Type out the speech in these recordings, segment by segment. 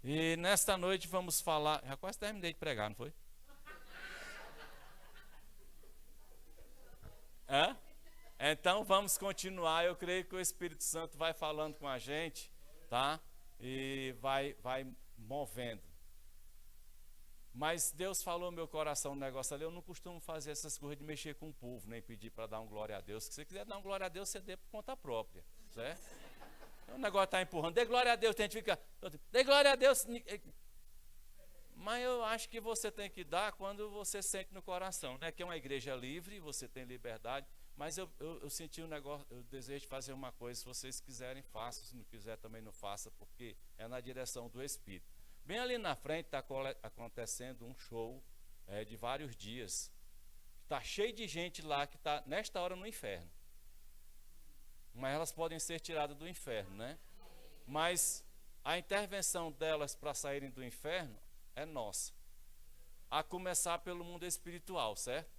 E nesta noite vamos falar. Já quase terminei de pregar, não foi? Hã? Então vamos continuar. Eu creio que o Espírito Santo vai falando com a gente, tá? E vai movendo. Mas Deus falou no meu coração um negócio ali. Eu não costumo fazer essas coisas de mexer com o povo, nem pedir para dar um glória a Deus. Se você quiser dar um glória a Deus, você dê por conta própria, certo? O negócio está empurrando. Dê glória a Deus, tem gente que fica. Dê glória a Deus. Mas eu acho que você tem que dar quando você sente no coração, né? Que é uma igreja livre, você tem liberdade. Mas eu senti um negócio, eu desejo fazer uma coisa. Se vocês quiserem, façam. Se não quiser, também não faça, porque é na direção do Espírito. Bem ali na frente está acontecendo um show de vários dias. Está cheio de gente lá que está, nesta hora, no inferno. Mas elas podem ser tiradas do inferno, né? Mas a intervenção delas para saírem do inferno é nossa. A começar pelo mundo espiritual, certo?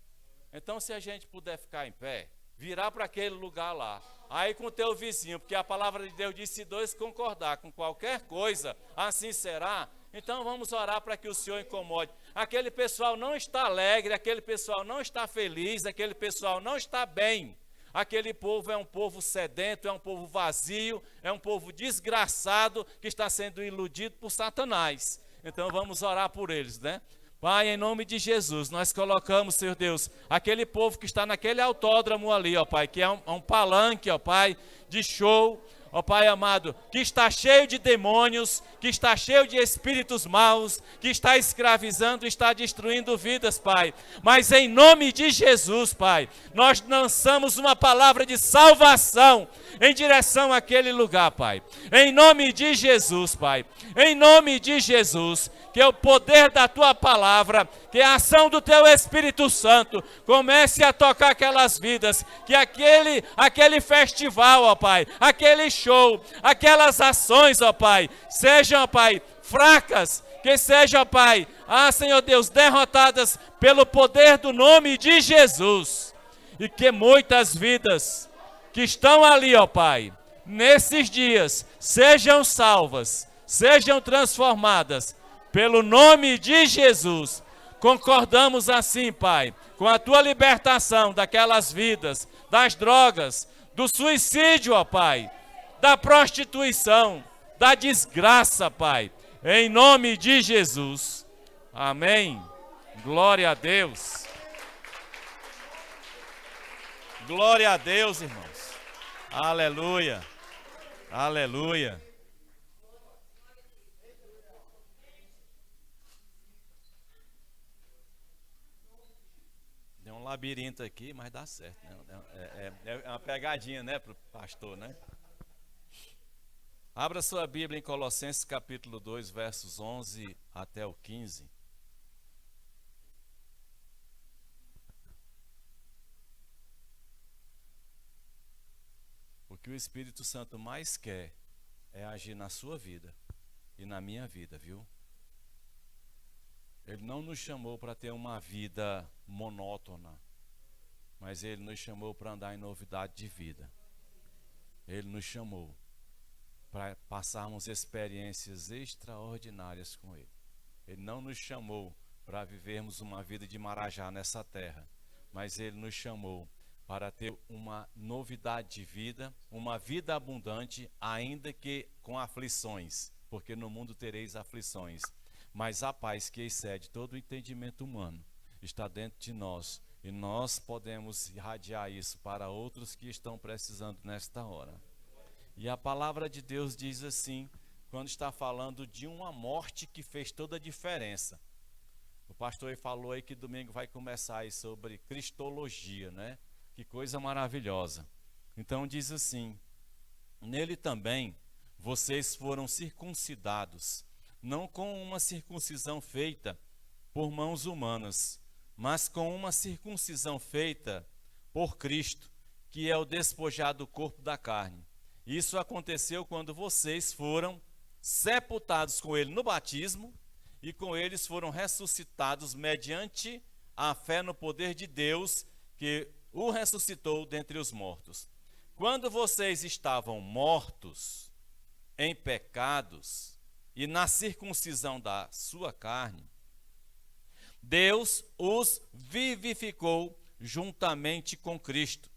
Então, se a gente puder ficar em pé, virar para aquele lugar lá, aí com o teu vizinho, porque a palavra de Deus diz: se dois concordar com qualquer coisa, assim será. Então vamos orar para que o Senhor incomode. Aquele pessoal não está alegre, aquele pessoal não está feliz, aquele pessoal não está bem. Aquele povo é um povo sedento, é um povo vazio, é um povo desgraçado que está sendo iludido por Satanás. Então vamos orar por eles, né? Pai, em nome de Jesus, nós colocamos, Senhor Deus, aquele povo que está naquele autódromo ali, ó Pai, que é um palanque, ó Pai, de show, ó Pai amado, que está cheio de demônios, que está cheio de espíritos maus, que está escravizando, está destruindo vidas, Pai. Mas em nome de Jesus, Pai, nós lançamos uma palavra de salvação em direção àquele lugar, Pai. Em nome de Jesus, Pai. Em nome de Jesus, que é o poder da Tua palavra, que a ação do Teu Espírito Santo comece a tocar aquelas vidas, que aquele festival, ó Pai, aquele show, aquelas ações, ó Pai, sejam, ó Pai, fracas, que sejam, ó Pai, Senhor Deus, derrotadas pelo poder do nome de Jesus, e que muitas vidas que estão ali, ó Pai, nesses dias, sejam salvas, sejam transformadas, pelo nome de Jesus. Concordamos assim, Pai, com a Tua libertação daquelas vidas, das drogas, do suicídio, ó Pai, da prostituição, da desgraça, Pai, em nome de Jesus. Amém. Glória a Deus. Glória a Deus, irmãos. Aleluia. Aleluia. Deu um labirinto aqui, mas dá certo, né? É uma pegadinha, né, para o pastor, né? Abra sua Bíblia em Colossenses capítulo 2, versos 11 até o 15. O que o Espírito Santo mais quer é agir na sua vida e na minha vida, viu? Ele não nos chamou para ter uma vida monótona, mas Ele nos chamou para andar em novidade de vida. Ele nos chamou para passarmos experiências extraordinárias com Ele. Ele não nos chamou para vivermos uma vida de marajá nessa terra, mas Ele nos chamou para ter uma novidade de vida, uma vida abundante, ainda que com aflições, porque no mundo tereis aflições. Mas a paz que excede todo o entendimento humano está dentro de nós, e nós podemos irradiar isso para outros que estão precisando nesta hora. E a palavra de Deus diz assim, quando está falando de uma morte que fez toda a diferença. O pastor falou aí que domingo vai começar aí sobre cristologia, né? Que coisa maravilhosa. Então diz assim: nele também vocês foram circuncidados, não com uma circuncisão feita por mãos humanas, mas com uma circuncisão feita por Cristo, que é o despojar do corpo da carne. Isso aconteceu quando vocês foram sepultados com Ele no batismo, e com eles foram ressuscitados mediante a fé no poder de Deus, que o ressuscitou dentre os mortos. Quando vocês estavam mortos em pecados e na circuncisão da sua carne, Deus os vivificou juntamente com Cristo,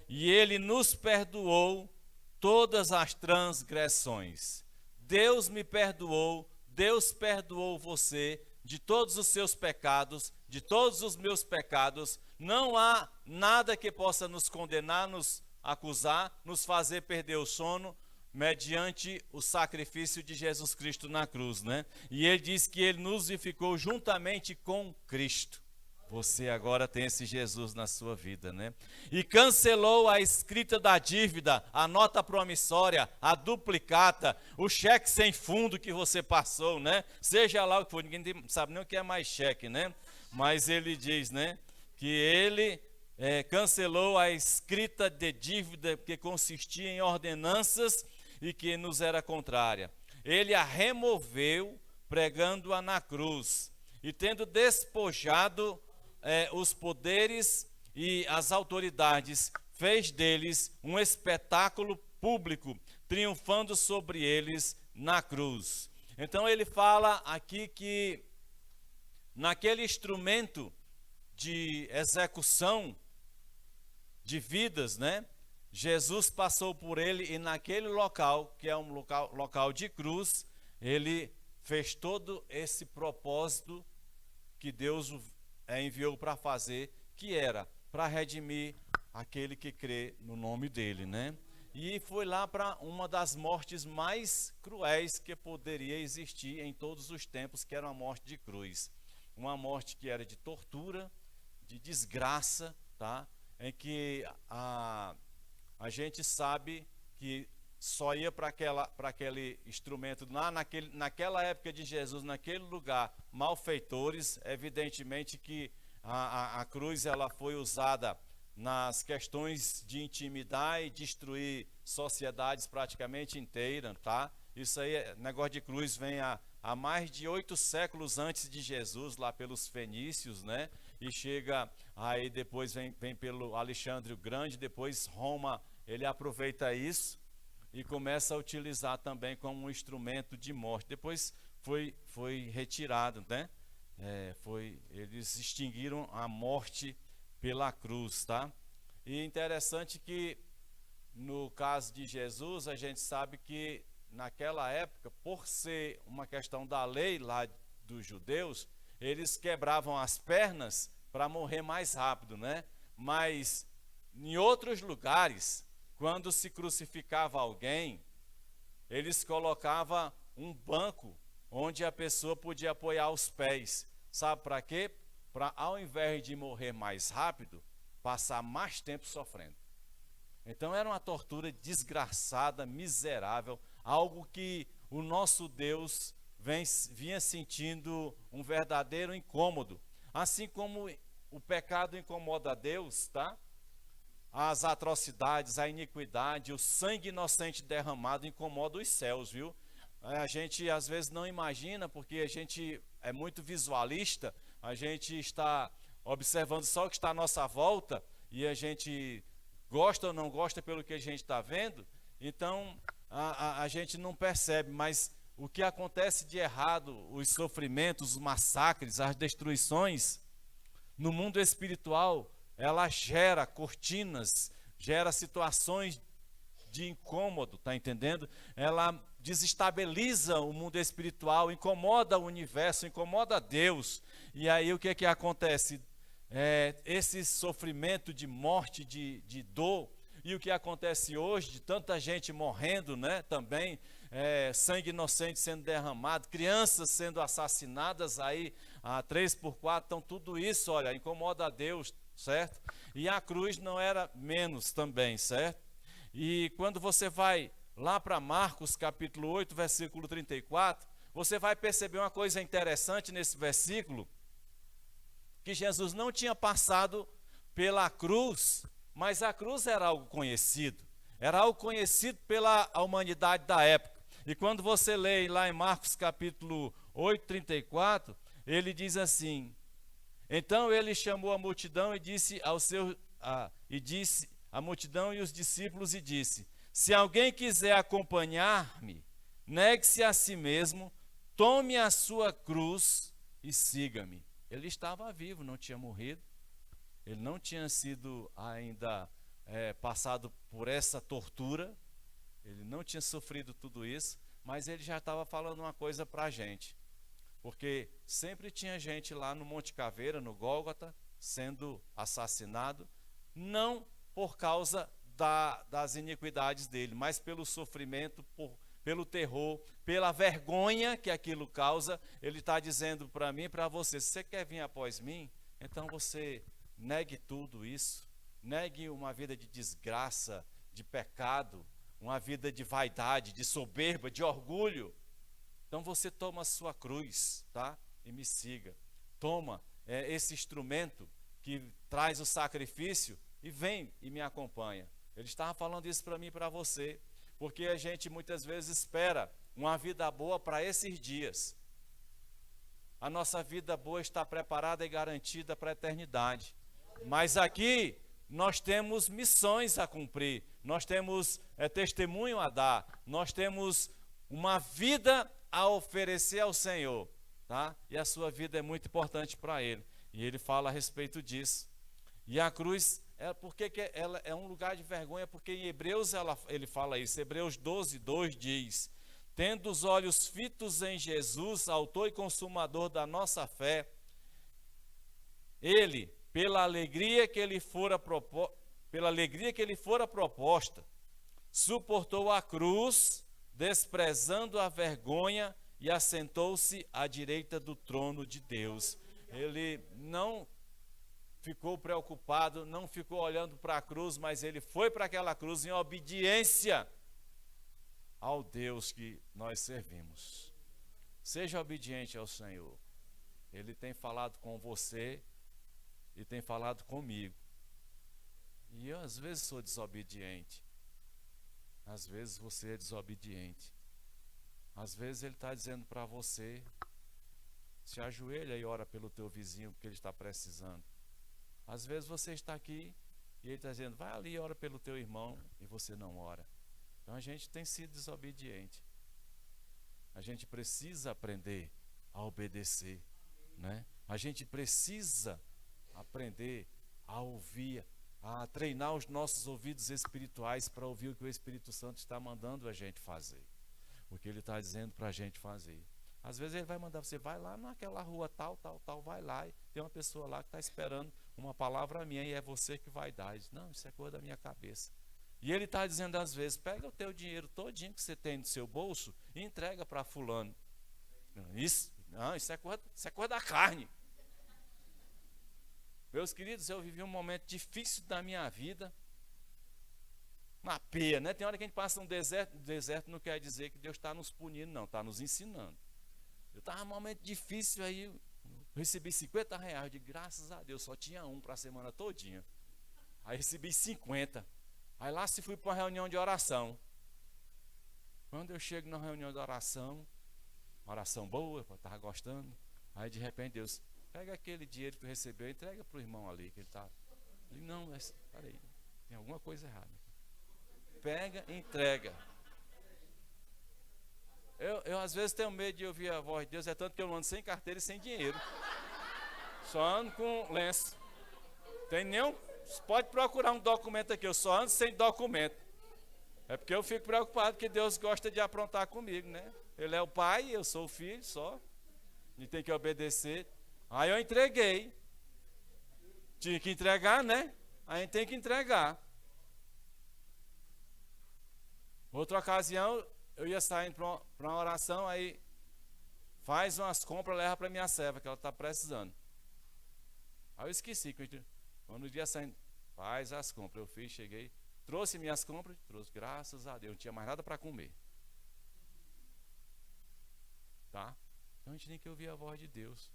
e ele nos perdoou todas as transgressões. Deus me perdoou, Deus perdoou você de todos os seus pecados, de todos os meus pecados. Não há nada que possa nos condenar, nos acusar, nos fazer perder o sono, mediante o sacrifício de Jesus Cristo na cruz, né? E ele diz que ele nos vivificou juntamente com Cristo. Você agora tem esse Jesus na sua vida, né? E cancelou a escrita da dívida, a nota promissória, a duplicata, o cheque sem fundo que você passou, né? Seja lá o que for, ninguém sabe nem o que é mais cheque, né? Mas ele diz, né? Que ele cancelou a escrita de dívida que consistia em ordenanças e que nos era contrária. Ele a removeu, pregando-a na cruz, e tendo despojado os poderes e as autoridades, fez deles um espetáculo público, triunfando sobre eles na cruz. Então ele fala aqui que naquele instrumento de execução de vidas, né? Jesus passou por ele, e naquele local, que é um local de cruz, ele fez todo esse propósito que Deus enviou para fazer, que era para redimir aquele que crê no nome dele, né? E foi lá para uma das mortes mais cruéis que poderia existir em todos os tempos, que era a morte de cruz. Uma morte que era de tortura, de desgraça, tá? Em que a gente sabe que só ia para aquele instrumento, naquela época de Jesus, naquele lugar, malfeitores. Evidentemente que a cruz ela foi usada nas questões de intimidar e destruir sociedades praticamente inteiras, tá? Isso aí, negócio de cruz vem há mais de 8 séculos antes de Jesus, lá pelos fenícios, né? E chega aí, depois vem pelo Alexandre o Grande, depois Roma, ele aproveita isso e começa a utilizar também como um instrumento de morte. Depois foi retirado, né? Eles extinguiram a morte pela cruz, tá? E interessante que no caso de Jesus, a gente sabe que naquela época, por ser uma questão da lei lá dos judeus, eles quebravam as pernas para morrer mais rápido, né? Mas em outros lugares, quando se crucificava alguém, eles colocavam um banco onde a pessoa podia apoiar os pés. Sabe para quê? Para, ao invés de morrer mais rápido, passar mais tempo sofrendo. Então era uma tortura desgraçada, miserável, algo que o nosso Deus vinha sentindo um verdadeiro incômodo. Assim como o pecado incomoda a Deus, tá? As atrocidades, a iniquidade, o sangue inocente derramado incomoda os céus, viu? A gente às vezes não imagina, porque a gente é muito visualista, a gente está observando só o que está à nossa volta, e a gente gosta ou não gosta pelo que a gente está vendo, então a gente não percebe, mas o que acontece de errado, os sofrimentos, os massacres, as destruições, no mundo espiritual, ela gera cortinas, gera situações de incômodo, tá entendendo? Ela desestabiliza o mundo espiritual, incomoda o universo, incomoda Deus. E aí o que acontece? Esse sofrimento de morte, de dor, e o que acontece hoje, de tanta gente morrendo, né, também, sangue inocente sendo derramado, crianças sendo assassinadas aí a 3x4, então tudo isso, olha, incomoda a Deus, certo? E a cruz não era menos também, certo? E quando você vai lá para Marcos capítulo 8, versículo 34, você vai perceber uma coisa interessante nesse versículo, que Jesus não tinha passado pela cruz, mas a cruz era algo conhecido pela humanidade da época. E quando você lê lá em Marcos capítulo 8, 34, ele diz assim: então ele chamou a multidão e disse a multidão e os discípulos e disse: se alguém quiser acompanhar-me, negue-se a si mesmo, tome a sua cruz e siga-me. Ele estava vivo, não tinha morrido. Ele não tinha sido ainda passado por essa tortura. Ele não tinha sofrido tudo isso, mas ele já estava falando uma coisa para a gente. Porque sempre tinha gente lá no Monte Caveira, no Gólgota, sendo assassinado, não por causa das iniquidades dele, mas pelo sofrimento, pelo terror, pela vergonha que aquilo causa. Ele está dizendo para mim e para você: se você quer vir após mim, então você negue tudo isso, negue uma vida de desgraça, de pecado, uma vida de vaidade, de soberba, de orgulho. Então você toma a sua cruz, tá? E me siga. Toma esse instrumento que traz o sacrifício e vem e me acompanha. Ele estava falando isso para mim e para você, porque a gente muitas vezes espera uma vida boa para esses dias. A nossa vida boa está preparada e garantida para a eternidade. Mas aqui nós temos missões a cumprir, nós temos testemunho a dar, nós temos uma vida a oferecer ao Senhor, tá? E a sua vida é muito importante para Ele. E Ele fala a respeito disso. E a cruz, porque que ela é um lugar de vergonha? Porque em Hebreus ele fala isso. Hebreus 12:2 diz: tendo os olhos fitos em Jesus, autor e consumador da nossa fé, Ele, pela alegria que lhe fora proposta, suportou a cruz, desprezando a vergonha, e assentou-se à direita do trono de Deus. Ele não ficou preocupado, não ficou olhando para a cruz, mas ele foi para aquela cruz em obediência ao Deus que nós servimos. Seja obediente ao Senhor. Ele tem falado com você e tem falado comigo. E eu às vezes sou desobediente. Às vezes você é desobediente. Às vezes ele está dizendo para você: se ajoelha e ora pelo teu vizinho, porque ele está precisando. Às vezes você está aqui e ele está dizendo: vai ali e ora pelo teu irmão, e você não ora. Então a gente tem sido desobediente. A gente precisa aprender a obedecer, né? A gente precisa aprender a ouvir, a treinar os nossos ouvidos espirituais para ouvir o que o Espírito Santo está mandando a gente fazer, o que ele está dizendo para a gente fazer. Às vezes ele vai mandar você: vai lá naquela rua tal, vai lá, e tem uma pessoa lá que está esperando uma palavra minha, e é você que vai dar. Ele diz: não, isso é coisa da minha cabeça. E ele está dizendo às vezes: pega o teu dinheiro todinho que você tem no seu bolso e entrega para fulano. Isso é coisa da carne. Meus queridos, eu vivi um momento difícil da minha vida, na peia, né? Tem hora que a gente passa um deserto. Deserto não quer dizer que Deus está nos punindo, não, está nos ensinando. Eu estava num momento difícil, aí eu recebi R$50, de graças a Deus, só tinha um para a semana todinha. Aí recebi 50. Aí lá se fui para uma reunião de oração. Quando eu chego na reunião de oração boa, eu estava gostando, aí de repente Deus: pega aquele dinheiro que tu recebeu e entrega para o irmão ali, que ele está. Não, mas peraí, tem alguma coisa errada. Pega e entrega. Eu às vezes tenho medo de ouvir a voz de Deus, é tanto que eu ando sem carteira e sem dinheiro. Só ando com lenço. Tem nenhum. Você pode procurar um documento aqui, eu só ando sem documento. É porque eu fico preocupado, que Deus gosta de aprontar comigo, né? Ele é o pai, eu sou o filho só. E tem que obedecer. Aí eu entreguei. Tinha que entregar, né? Aí a gente tem que entregar. Outra ocasião, eu ia saindo para uma oração, aí faz umas compras, leva para minha serva, que ela está precisando. Aí eu esqueci, quando o dia saindo, faz as compras. Eu fiz, cheguei, trouxe minhas compras, trouxe, graças a Deus, não tinha mais nada para comer. Tá? Então a gente tem que ouvir a voz de Deus.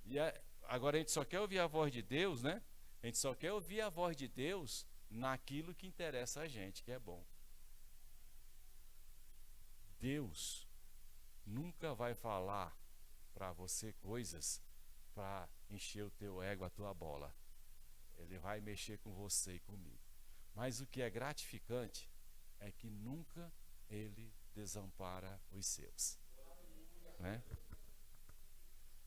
E agora a gente só quer ouvir a voz de Deus, né? A gente só quer ouvir a voz de Deus naquilo que interessa a gente, que é bom. Deus nunca vai falar para você coisas para encher o teu ego, a tua bola. Ele vai mexer com você e comigo. Mas o que é gratificante é que nunca ele desampara os seus. Né?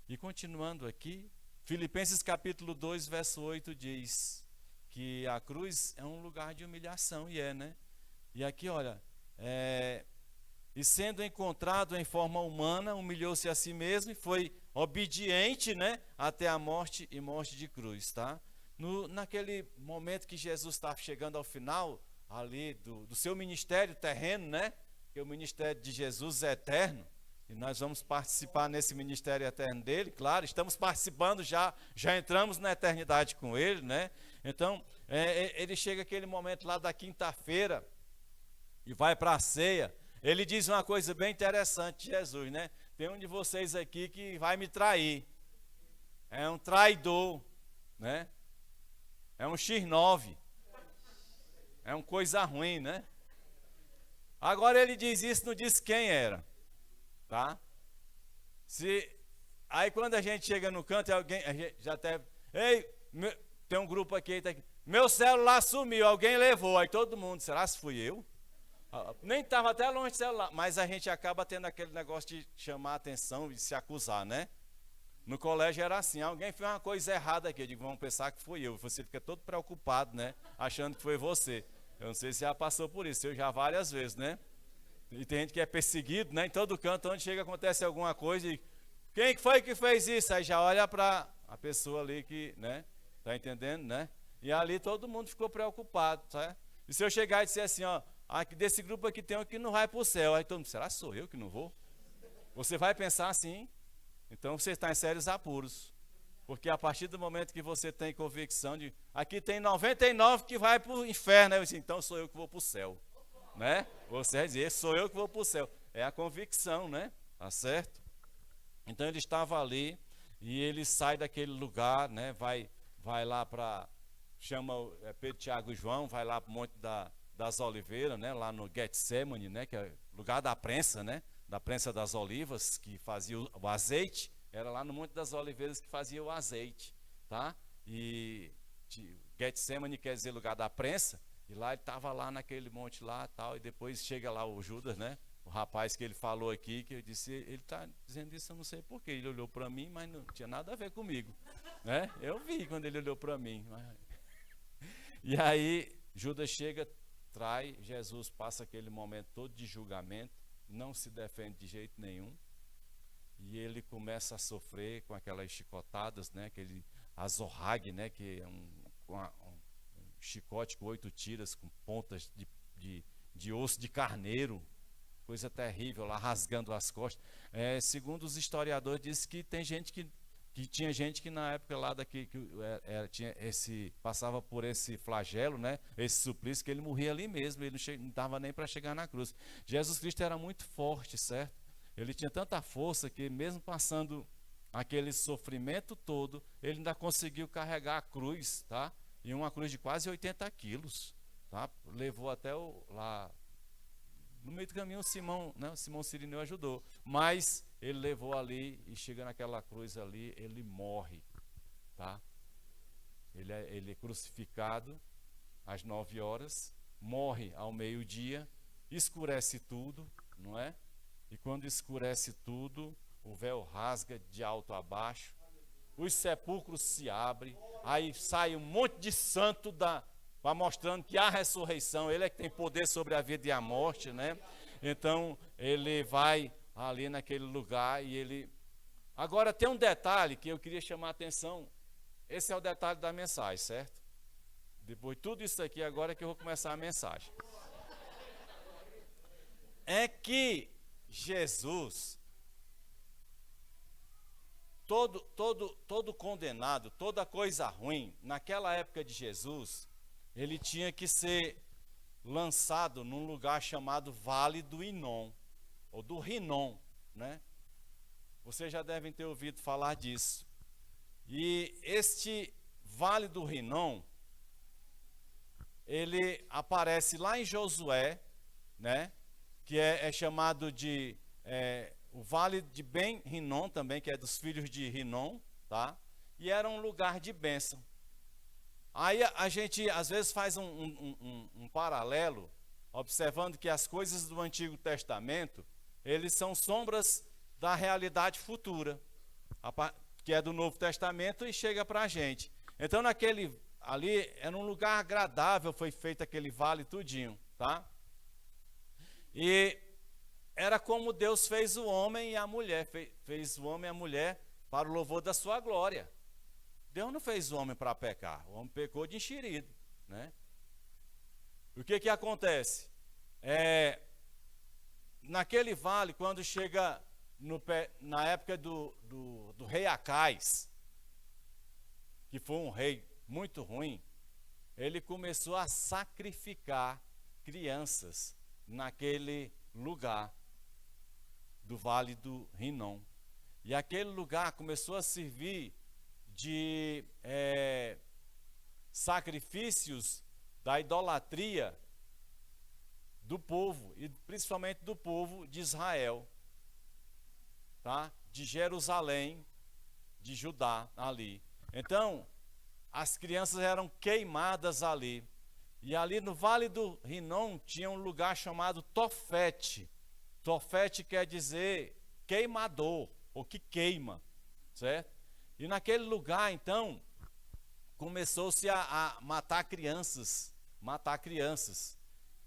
E continuando aqui, Filipenses capítulo 2, verso 8 diz que a cruz é um lugar de humilhação, e né? E aqui, olha, e sendo encontrado em forma humana, humilhou-se a si mesmo e foi obediente, né? Até a morte e morte de cruz, tá? Naquele momento que Jesus está chegando ao final, ali do seu ministério terreno, né? Que o ministério de Jesus é eterno. E nós vamos participar nesse ministério eterno dele, claro, estamos participando já entramos na eternidade com ele, né? Então, ele chega aquele momento lá da quinta-feira e vai para a ceia. Ele diz uma coisa bem interessante, Jesus, né? Tem um de vocês aqui que vai me trair. É um traidor, né? É um X9. É uma coisa ruim, né? Agora ele diz isso, não diz quem era. Tá? Aí quando a gente chega no canto, alguém a gente já até, tem um grupo aqui, tá aqui, meu celular sumiu, alguém levou, aí todo mundo, será se fui eu? Nem estava até longe do celular, mas a gente acaba tendo aquele negócio de chamar a atenção e se acusar, né? No colégio era assim, alguém fez uma coisa errada aqui, eu digo, vamos pensar que fui eu, você fica todo preocupado, né? Achando que foi você. Eu não sei se já passou por isso, eu já várias vezes, né? E tem gente que é perseguido, né? Em todo canto, onde chega, acontece alguma coisa e quem foi que fez isso? Aí já olha para a pessoa ali que, né? Tá entendendo, né? E ali todo mundo ficou preocupado, tá? E se eu chegar e disser assim, ó, desse grupo aqui tem um que não vai para o céu, aí todo mundo, será que sou eu que não vou? Você vai pensar assim, então você está em sérios apuros. Porque a partir do momento que você tem convicção de, aqui tem 99 que vai para o inferno, aí eu disse, então sou eu que vou para o céu. Né? Você vai dizer, sou eu que vou para o céu. É a convicção, né? Tá certo? Então ele estava ali e ele sai daquele lugar, né? Vai lá para, chama Pedro, Tiago e João, vai lá para o Monte das Oliveiras, né? Lá no Getsemane, né? Que é o lugar da prensa, né? Da prensa das olivas, que fazia o azeite. Era lá no Monte das Oliveiras que fazia o azeite, tá? E Getsemane quer dizer lugar da prensa. E lá ele estava lá naquele monte lá tal, e depois chega lá o Judas, né? O rapaz que ele falou aqui, que eu disse, ele está dizendo isso, eu não sei porquê. Ele olhou para mim, mas não tinha nada a ver comigo, né? Eu vi quando ele olhou para mim. E aí Judas chega, trai, Jesus passa aquele momento todo de julgamento, não se defende de jeito nenhum. E ele começa a sofrer com aquelas chicotadas, né? Aquele azorrague, né? Que é um chicote com 8 tiras, com pontas de osso de carneiro, coisa terrível, lá rasgando as costas. Segundo os historiadores, diz que tem gente que tinha gente que na época lá passava por esse flagelo, né? Esse suplício, que ele morria ali mesmo, ele não dava nem para chegar na cruz. Jesus Cristo era muito forte, certo? Ele tinha tanta força que mesmo passando aquele sofrimento todo, ele ainda conseguiu carregar a cruz, tá? E uma cruz de quase 80 quilos, tá? Levou até lá, no meio do caminho, Simão Cirineu ajudou, mas ele levou ali e chega naquela cruz ali, ele morre, tá? Ele é crucificado às 9 horas, morre ao meio-dia, escurece tudo, não é? E quando escurece tudo, o véu rasga de alto a baixo, os sepulcros se abrem, aí sai um monte de santo mostrando que há ressurreição, ele é que tem poder sobre a vida e a morte, né? Então ele vai ali naquele lugar e ele... Agora tem um detalhe que eu queria chamar a atenção, esse é o detalhe da mensagem, certo? Depois de tudo isso aqui, agora é que eu vou começar a mensagem. É que Jesus, todo condenado, toda coisa ruim, naquela época de Jesus, ele tinha que ser lançado num lugar chamado Vale do Inom, ou do Rinom, né? Vocês já devem ter ouvido falar disso. E este Vale do Rinom, ele aparece lá em Josué, né? Que é chamado de o Vale de Ben-Rinom também, que é dos filhos de Rinom, tá? E era um lugar de bênção. Aí a gente às vezes faz um paralelo. observando que as coisas do Antigo Testamento, eles são sombras da realidade futura, que é do Novo Testamento e chega para a gente. Então, ali era um lugar agradável, foi feito aquele vale tudinho, tá? E era como Deus fez o homem e a mulher, fez o homem e a mulher para o louvor da sua glória. Deus não fez o homem para pecar, o homem pecou de enxerido, né? O que acontece? Naquele vale, quando chega na época do rei Acais, que foi um rei muito ruim, ele começou a sacrificar crianças naquele lugar do Vale do Rinom. E aquele lugar começou a servir de sacrifícios da idolatria do povo, e principalmente do povo de Israel, tá? De Jerusalém, de Judá, ali. Então, as crianças eram queimadas ali. E ali no Vale do Rinom tinha um lugar chamado Tofete. Tofete quer dizer queimador, ou que queima, certo? E naquele lugar, então, começou-se a matar crianças.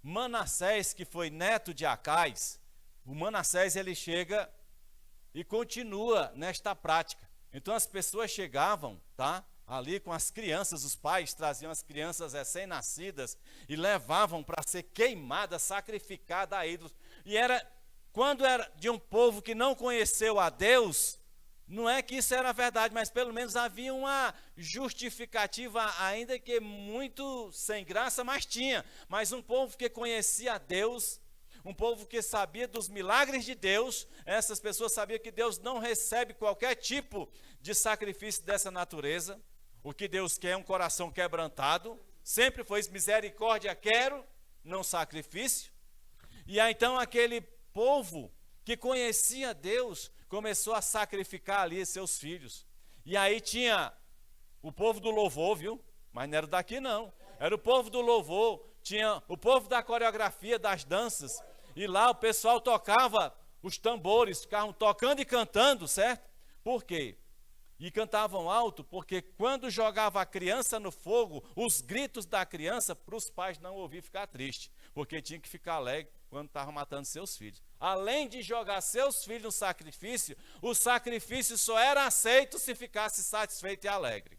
Manassés, que foi neto de Acais, o Manassés, ele chega e continua nesta prática. Então as pessoas chegavam, tá? Ali com as crianças, os pais traziam as crianças recém-nascidas e levavam para ser queimada, sacrificada a ídolos. E quando era de um povo que não conheceu a Deus, não é que isso era verdade, mas pelo menos havia uma justificativa, ainda que muito sem graça, mas tinha. Mas um povo que conhecia a Deus, um povo que sabia dos milagres de Deus, essas pessoas sabiam que Deus não recebe qualquer tipo de sacrifício dessa natureza. O que Deus quer é um coração quebrantado. Sempre foi misericórdia, quero, não sacrifício. E aí então aquele povo que conhecia Deus começou a sacrificar ali seus filhos. E aí tinha o povo do louvor, viu? Mas não era daqui não. Era o povo do louvor, tinha o povo da coreografia, das danças. E lá o pessoal tocava os tambores, ficavam tocando e cantando, certo? Por quê? E cantavam alto, porque quando jogava a criança no fogo, os gritos da criança, para os pais não ouvir ficar triste, porque tinha que ficar alegre quando estava matando seus filhos. Além de jogar seus filhos no sacrifício, o sacrifício só era aceito se ficasse satisfeito e alegre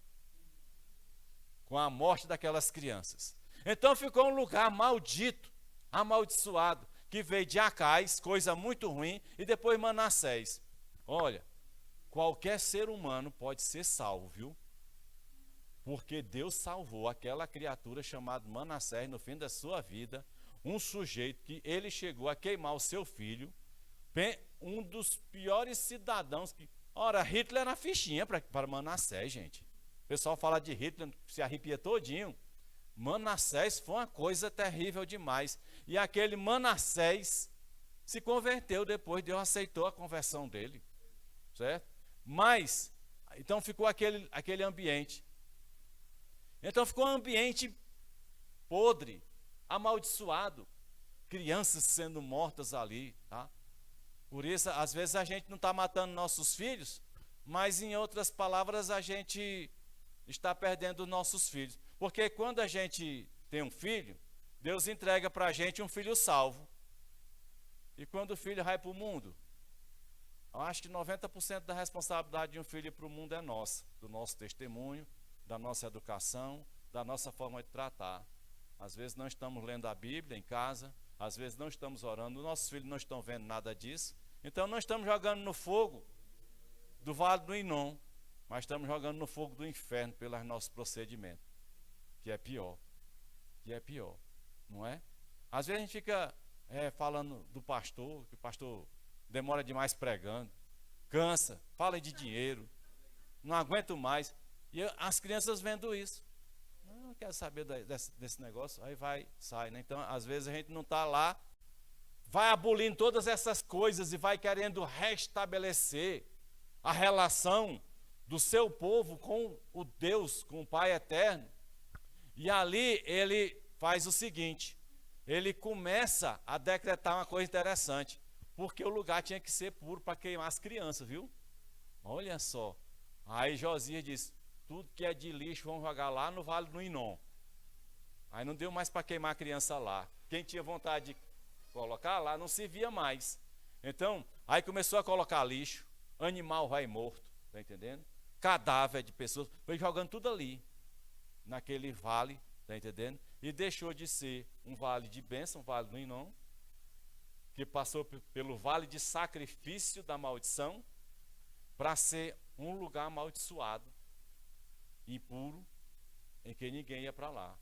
com a morte daquelas crianças. Então ficou um lugar maldito, amaldiçoado, que veio de Acais, coisa muito ruim, e depois Manassés. Olha, qualquer ser humano pode ser salvo, viu? Porque Deus salvou aquela criatura chamada Manassés no fim da sua vida, um sujeito que ele chegou a queimar o seu filho, um dos piores cidadãos que... Ora, Hitler era fichinha para Manassés, gente. O pessoal fala de Hitler, se arrepia todinho. Manassés foi uma coisa terrível demais. E aquele Manassés se converteu depois, Deus aceitou a conversão dele, certo? Mas, então ficou aquele ambiente. Então ficou um ambiente podre, amaldiçoado, crianças sendo mortas ali, tá? Por isso, às vezes a gente não está matando nossos filhos, mas em outras palavras a gente está perdendo nossos filhos. Porque quando a gente tem um filho, Deus entrega para a gente um filho salvo. E quando o filho vai para o mundo, eu acho que 90% da responsabilidade de um filho para o mundo é nossa, do nosso testemunho, da nossa educação, da nossa forma de tratar. Às vezes não estamos lendo a Bíblia em casa, às vezes não estamos orando, nossos filhos não estão vendo nada disso. Então não estamos jogando no fogo do Vale do Rinom, mas estamos jogando no fogo do inferno pelos nossos procedimentos, que é pior, não é? Às vezes a gente fica falando do pastor, que o pastor demora demais pregando, cansa, fala de dinheiro, não aguento mais. E as crianças vendo isso, não quero saber desse negócio, aí sai, né? Então, às vezes a gente não está lá, vai abolindo todas essas coisas e vai querendo restabelecer a relação do seu povo com o Deus, com o Pai eterno. E ali ele faz o seguinte, ele começa a decretar uma coisa interessante, porque o lugar tinha que ser puro para queimar as crianças, viu? Olha só. Aí Josias diz: tudo que é de lixo vamos jogar lá no Vale do Inom. Aí não deu mais para queimar a criança lá. Quem tinha vontade de colocar lá não se via mais. Então, aí começou a colocar lixo, animal vai morto, tá entendendo? Cadáver de pessoas, foi jogando tudo ali, naquele vale, tá entendendo? E deixou de ser um vale de bênção, um vale do Inom, que passou pelo vale de sacrifício da maldição, para ser um lugar amaldiçoado, impuro, em que ninguém ia para lá.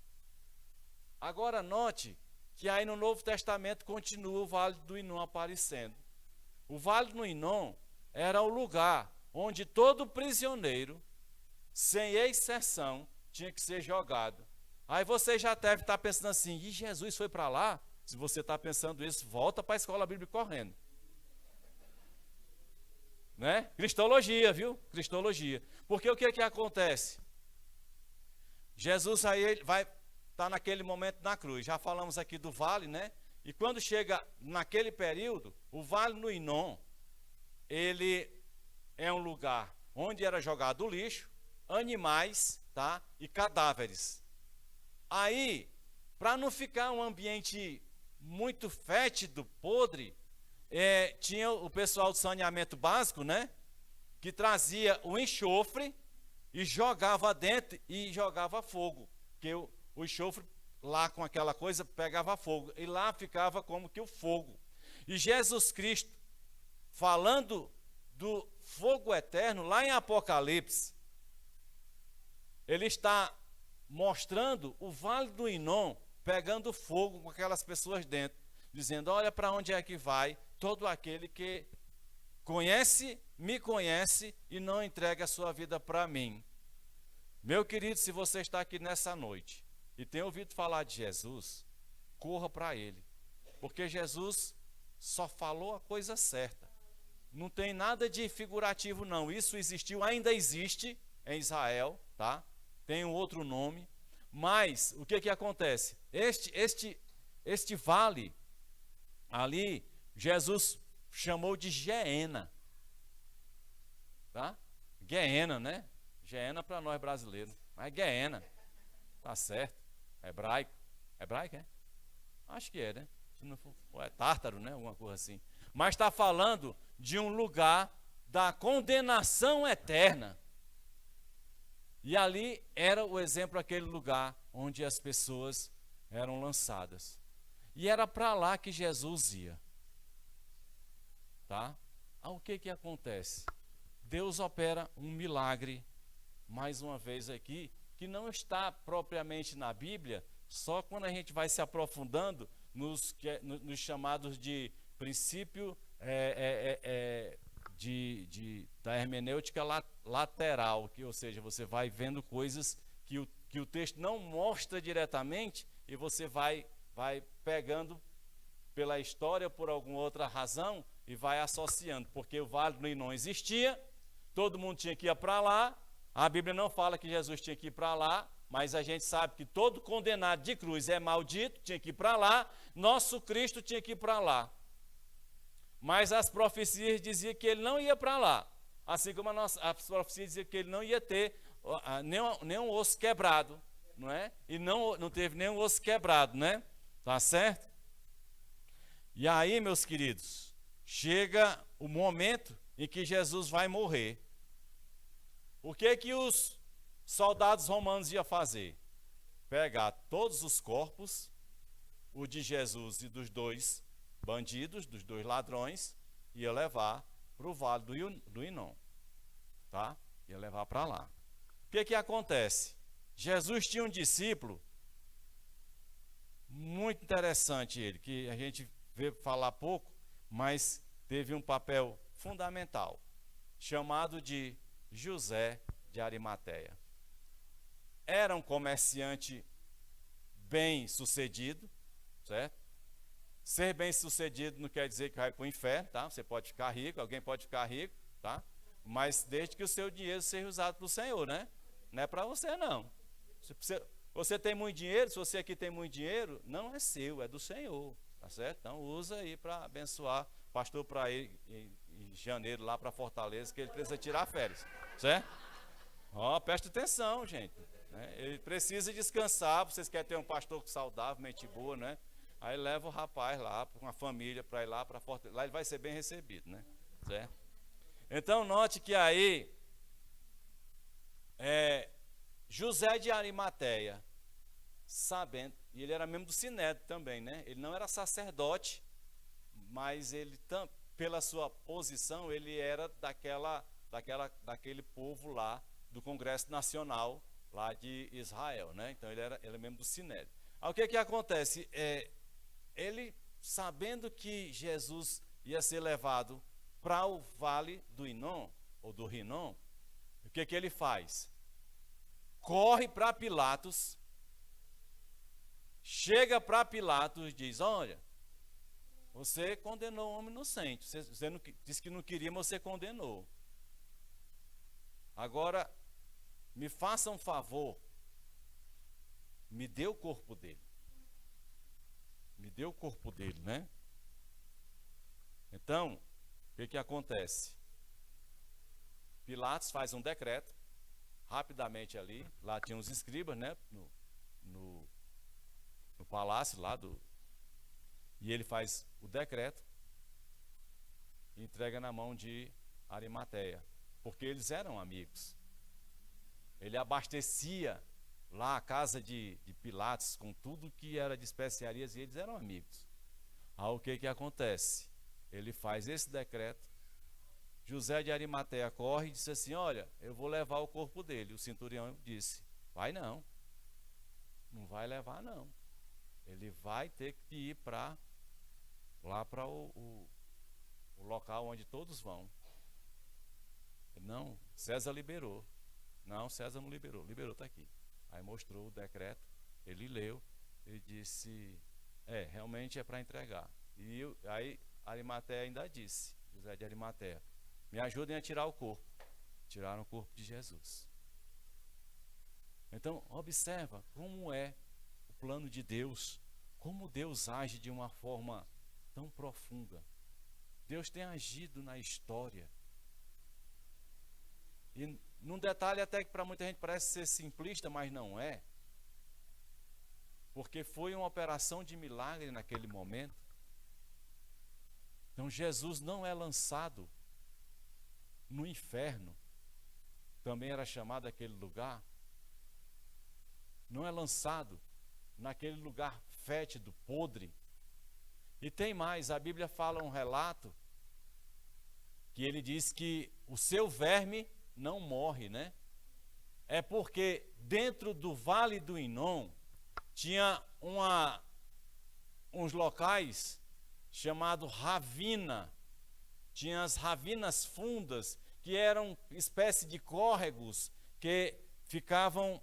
Agora note que aí no Novo Testamento continua o Vale do Inom aparecendo. O Vale do Inom era o lugar onde todo prisioneiro, sem exceção, tinha que ser jogado. Aí você já deve estar pensando assim: e Jesus foi para lá? Se você está pensando isso, volta para a escola bíblica correndo. Né? Cristologia, viu? Cristologia. Porque o que acontece? Jesus aí ele vai estar naquele momento na cruz. Já falamos aqui do vale, né? E quando chega naquele período, o Vale do Inom, ele é um lugar onde era jogado o lixo, animais, tá? E cadáveres. Aí, para não ficar um ambiente muito fétido, podre, tinha o pessoal do saneamento básico, né? Que trazia o enxofre e jogava dentro e jogava fogo. Porque o enxofre lá com aquela coisa pegava fogo. E lá ficava como que o fogo. E Jesus Cristo, falando do fogo eterno, lá em Apocalipse, ele está mostrando o Vale do Inom pegando fogo com aquelas pessoas dentro, dizendo: olha para onde é que vai todo aquele que me conhece e não entrega a sua vida para mim. Meu querido, se você está aqui nessa noite e tem ouvido falar de Jesus, corra para ele, porque Jesus só falou a coisa certa. Não tem nada de figurativo não. Isso existiu, ainda existe em Israel, tá? Tem um outro nome, mas o que acontece? Este vale ali, Jesus chamou de Geena, tá? Geena, né? Geena para nós brasileiros, mas Geena, tá certo? Hebraico, é? Acho que é, né? Se não for, é tártaro, né? Alguma coisa assim. Mas está falando de um lugar da condenação eterna. E ali era o exemplo, aquele lugar onde as pessoas eram lançadas. E era para lá que Jesus ia. Tá? O que acontece? Deus opera um milagre, mais uma vez aqui, que não está propriamente na Bíblia, só quando a gente vai se aprofundando nos chamados de princípio da hermenêutica lateral, ou seja, você vai vendo coisas que o texto não mostra diretamente e você vai pegando pela história, por alguma outra razão, e vai associando, porque o Vale do Inom existia, todo mundo tinha que ir para lá. A Bíblia não fala que Jesus tinha que ir para lá, mas a gente sabe que todo condenado de cruz é maldito, tinha que ir para lá. Nosso Cristo tinha que ir para lá. Mas as profecias diziam que ele não ia para lá. Assim como as profecias diziam que ele não ia ter nenhum osso quebrado, não é? E não teve nenhum osso quebrado, né? Tá certo? E aí, meus queridos, chega o momento em que Jesus vai morrer. O que os soldados romanos iam fazer? Pegar todos os corpos, o de Jesus e dos dois bandidos, dos dois ladrões, ia levar para o Vale do Inom, tá? Ia levar para lá. O que acontece? Jesus tinha um discípulo muito interessante, ele, que a gente vê falar pouco, mas teve um papel fundamental, chamado de José de Arimateia. Era um comerciante bem sucedido, certo? Ser bem sucedido não quer dizer que vai para o inferno, tá? Você pode ficar rico, alguém pode ficar rico, tá? Mas desde que o seu dinheiro seja usado para o Senhor, né? Não é para você não. Você tem muito dinheiro, se você aqui tem muito dinheiro, não é seu, é do Senhor, tá certo? Então usa aí para abençoar o pastor para ir em janeiro lá para Fortaleza, que ele precisa tirar férias, certo? Ó, presta atenção, gente. Né? Ele precisa descansar, vocês querem ter um pastor saudável, mente boa, né? Aí leva o rapaz lá, com uma família, para ir lá para Fortaleza. Lá ele vai ser bem recebido, né? Certo? Então note que aí, José de Arimateia, sabendo, e ele era membro do Sinédrio também, né? Ele não era sacerdote, mas ele, pela sua posição, ele era daquele povo lá, do Congresso Nacional, lá de Israel, né? Então ele era membro do Sinédrio. Aí o que acontece? Ele, sabendo que Jesus ia ser levado para o vale do Inom, ou do Rinom, o que ele faz? Corre para Pilatos, chega para Pilatos e diz: olha, você condenou um homem inocente, você não, disse que não queria, mas você condenou. Agora, me faça um favor, me dê o corpo dele. Me dê o corpo dele, né? Então, o que acontece? Pilatos faz um decreto, rapidamente ali, lá tinha os escribas, né? No palácio lá e ele faz o decreto e entrega na mão de Arimateia, porque eles eram amigos. Ele abastecia lá a casa de Pilatos com tudo que era de especiarias e eles eram amigos. Aí o que acontece? Ele faz esse decreto, José de Arimateia corre e disse assim: olha, eu vou levar o corpo dele. O centurião disse: vai não, não vai levar não. Ele vai ter que ir lá para o local onde todos vão. Não, César liberou. Não, César não liberou. Liberou, está aqui. Aí mostrou o decreto, ele leu, ele disse: realmente é para entregar. E aí Arimateia ainda disse, José de Arimateia: me ajudem a tirar o corpo. Tiraram o corpo de Jesus. Então, observa como é o plano de Deus, como Deus age de uma forma tão profunda. Deus tem agido na história. E num detalhe até que para muita gente parece ser simplista, mas não é. Porque foi uma operação de milagre naquele momento. Então Jesus não é lançado no inferno, também era chamado aquele lugar. Não é lançado naquele lugar fétido, podre. E tem mais, a Bíblia fala um relato que ele diz que o seu verme não morre, né? É porque dentro do Vale do Inom tinha uns locais chamados ravina. Tinha as ravinas fundas, que eram espécie de córregos que ficavam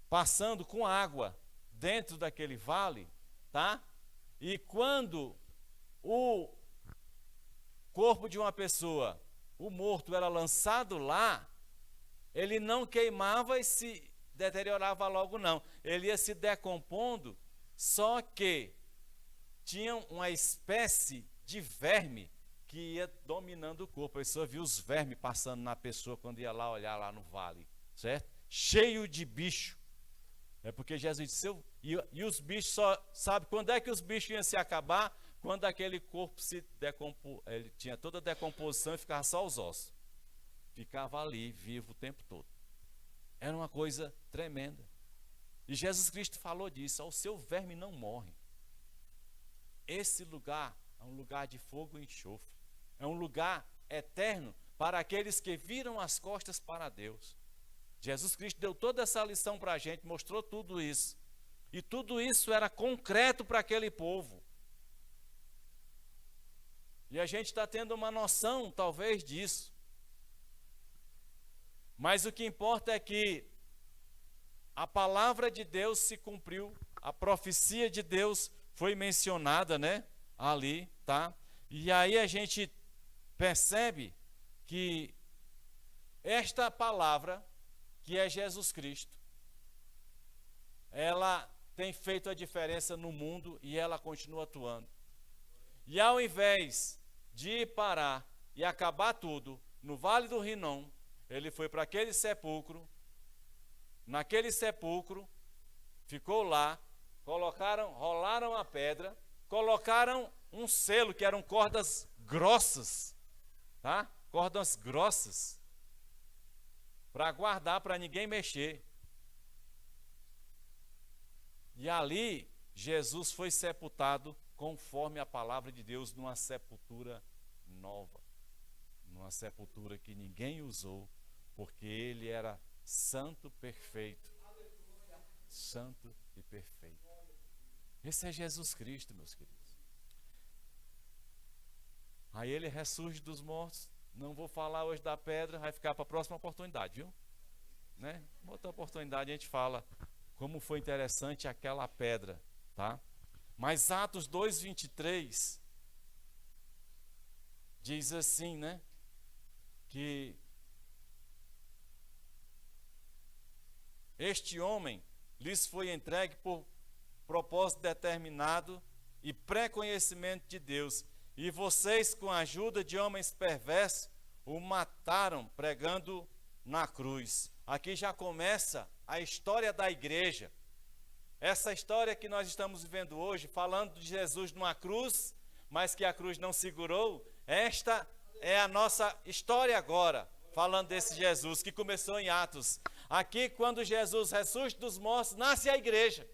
passando com água dentro daquele vale, tá? E quando o corpo de uma pessoa, o morto, era lançado lá, ele não queimava e se deteriorava logo, não. Ele ia se decompondo, só que tinha uma espécie de verme que ia dominando o corpo. A pessoa via os vermes passando na pessoa quando ia lá olhar lá no vale, certo? Cheio de bicho. É porque Jesus disse: e os bichos só sabe quando é que os bichos iam se acabar? Quando aquele corpo se decompôs, ele tinha toda a decomposição e ficava só os ossos. Ficava ali, vivo o tempo todo. Era uma coisa tremenda. E Jesus Cristo falou disso: o seu verme não morre. Esse lugar é um lugar de fogo e enxofre. É um lugar eterno para aqueles que viram as costas para Deus. Jesus Cristo deu toda essa lição para a gente, mostrou tudo isso. E tudo isso era concreto para aquele povo. E a gente está tendo uma noção, talvez, disso. Mas o que importa é que a palavra de Deus se cumpriu, a profecia de Deus foi mencionada, né? Ali, tá? E aí a gente percebe que esta palavra, que é Jesus Cristo, ela tem feito a diferença no mundo e ela continua atuando. E ao invés de parar e acabar tudo no Vale do Rinom, ele foi para aquele sepulcro, naquele sepulcro, ficou lá, rolaram a pedra, colocaram um selo, que eram cordas grossas, tá? Cordas grossas, para guardar, para ninguém mexer. E ali, Jesus foi sepultado conforme a palavra de Deus, numa sepultura nova, numa sepultura que ninguém usou, porque ele era santo, perfeito. Santo e perfeito. Esse é Jesus Cristo, meus queridos. Aí ele ressurge dos mortos. Não vou falar hoje da pedra, vai ficar para a próxima oportunidade, viu? Né? Outra oportunidade a gente fala como foi interessante aquela pedra, tá? Mas Atos 2:23 diz assim, né? Que este homem lhes foi entregue por propósito determinado e pré-conhecimento de Deus, e vocês, com a ajuda de homens perversos, o mataram pregando na cruz. Aqui já começa a história da igreja. Essa história que nós estamos vivendo hoje, falando de Jesus numa cruz, mas que a cruz não segurou, esta é a nossa história agora, falando desse Jesus que começou em Atos. Aqui, quando Jesus ressurge dos mortos, nasce a igreja,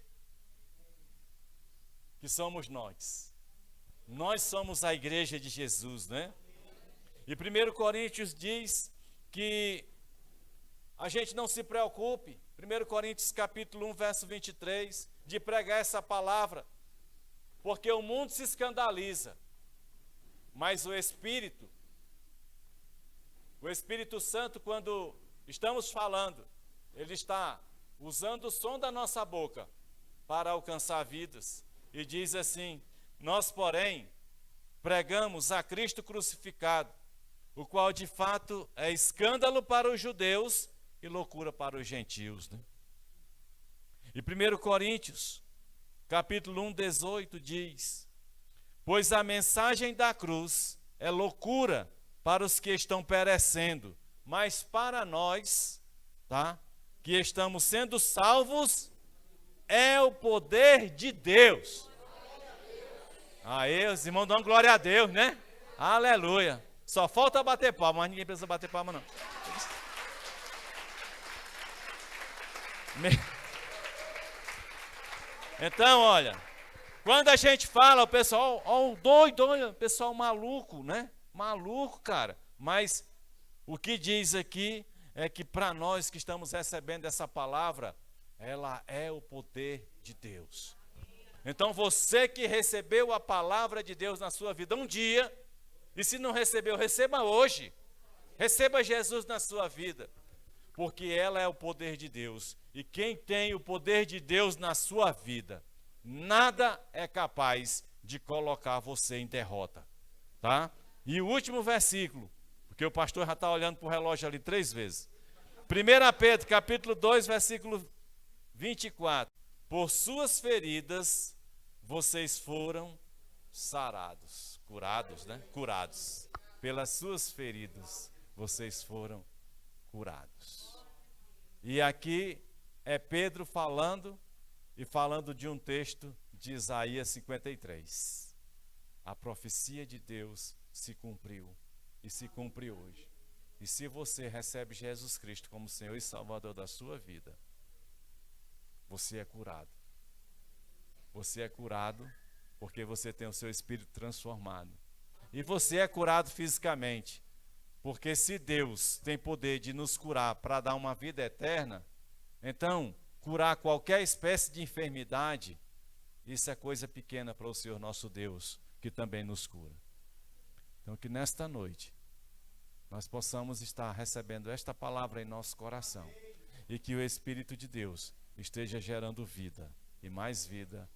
que somos nós. Nós somos a igreja de Jesus, né? E 1 Coríntios diz que a gente não se preocupe, 1 Coríntios capítulo 1, verso 23, de pregar essa palavra, porque o mundo se escandaliza, mas o Espírito Santo, quando estamos falando, ele está usando o som da nossa boca para alcançar vidas. E diz assim: nós, porém, pregamos a Cristo crucificado, o qual de fato é escândalo para os judeus e loucura para os gentios, né? E 1 Coríntios, capítulo 1, 18 diz: pois a mensagem da cruz é loucura para os que estão perecendo, mas para nós, tá, que estamos sendo salvos, é o poder de Deus. Aí, os irmãos dão glória a Deus, né? Aleluia. Só falta bater palma, mas ninguém precisa bater palma, não. Então, olha, quando a gente fala, o pessoal, ó, doido, olha, o pessoal maluco, né? Maluco, cara. Mas o que diz aqui é que para nós que estamos recebendo essa palavra, ela é o poder de Deus. Então você que recebeu a palavra de Deus na sua vida um dia, e se não recebeu, receba hoje. Receba Jesus na sua vida, porque ela é o poder de Deus. E quem tem o poder de Deus na sua vida, nada é capaz de colocar você em derrota, tá? E o último versículo, porque o pastor já está olhando para o relógio ali 3 vezes. 1 Pedro, capítulo 2, versículo 24. Por suas feridas, vocês foram sarados, curados, né? Curados. Pelas suas feridas, vocês foram curados. E aqui é Pedro falando, e falando de um texto de Isaías 53. A profecia de Deus se cumpriu, e se cumpre hoje. E se você recebe Jesus Cristo como Senhor e Salvador da sua vida, você é curado. Você é curado porque você tem o seu espírito transformado. E você é curado fisicamente, porque se Deus tem poder de nos curar para dar uma vida eterna, então, curar qualquer espécie de enfermidade, isso é coisa pequena para o Senhor nosso Deus, que também nos cura. Então, que nesta noite, nós possamos estar recebendo esta palavra em nosso coração, e que o Espírito de Deus esteja gerando vida, e mais vida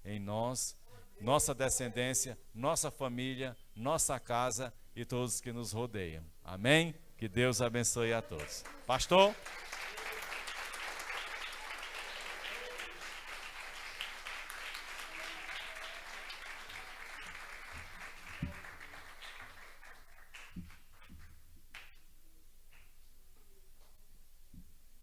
em nós, nossa descendência, nossa família, nossa casa e todos que nos rodeiam. Amém? Que Deus abençoe a todos. Pastor?